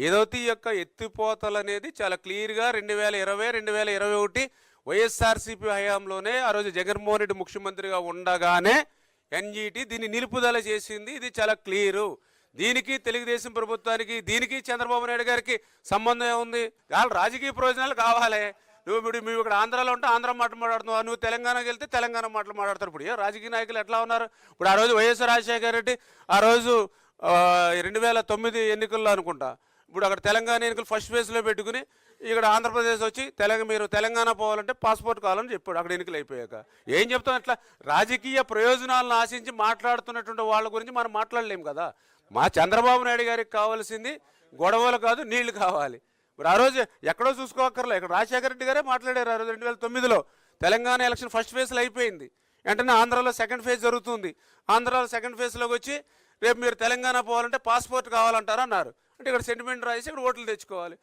ఏదైతే ఈ యొక్క ఎత్తిపోతలు అనేది చాలా క్లియర్గా 2020, 2021 వైఎస్ఆర్సీపీ హయాంలోనే ఆ రోజు జగన్మోహన్ రెడ్డి ముఖ్యమంత్రిగా ఉండగానే ఎన్జీటీ దీన్ని నిలుపుదల చేసింది. ఇది చాలా క్లియరు. దీనికి తెలుగుదేశం ప్రభుత్వానికి దీనికి చంద్రబాబు నాయుడు గారికి సంబంధం ఏముంది? వాళ్ళు రాజకీయ ప్రయోజనాలు కావాలి. నువ్వు ఇక్కడ ఆంధ్రాలో ఉంటే ఆంధ్ర మాటలు మాట్లాడుతున్నావు, నువ్వు తెలంగాణకి వెళ్తే తెలంగాణ మాటలు మాట్లాడతారు. ఇప్పుడు రాజకీయ నాయకులు ఎట్లా ఉన్నారు? ఇప్పుడు ఆ రోజు వైఎస్ రాజశేఖర రెడ్డి ఆ రోజు 2009 ఎన్నికల్లో అనుకుంటా, ఇప్పుడు అక్కడ తెలంగాణ ఎన్నికలు ఫస్ట్ ఫేజ్లో పెట్టుకుని ఇక్కడ ఆంధ్రప్రదేశ్ వచ్చి మీరు తెలంగాణ పోవాలంటే పాస్పోర్ట్ కావాలని చెప్పాడు అక్కడ ఎన్నికలు అయిపోయాక. ఏం చెప్తాం? అట్లా రాజకీయ ప్రయోజనాలను ఆశించి మాట్లాడుతున్నటువంటి వాళ్ళ గురించి మనం మాట్లాడలేము కదా. మా చంద్రబాబు నాయుడు గారికి కావాల్సింది గొడవలు కాదు, నీళ్లు కావాలి. ఇప్పుడు ఆ రోజు ఎక్కడో చూసుకోక్కర్లే, ఇక్కడ రాజశేఖర రెడ్డి గారే మాట్లాడారు. ఆ రోజు 2009లో తెలంగాణ ఎలక్షన్ ఫస్ట్ ఫేజ్లో అయిపోయింది, వెంటనే ఆంధ్రాలో సెకండ్ ఫేజ్ జరుగుతుంది. ఆంధ్రాలో సెకండ్ ఫేజ్లోకి వచ్చి రేపు మీరు తెలంగాణ పోవాలంటే పాస్పోర్ట్ కావాలంటారు అన్నారు. అంటే ఇక్కడ సెంటిమెంట్ రాసి ఇక్కడ ఓట్లు తెచ్చుకోవాలి.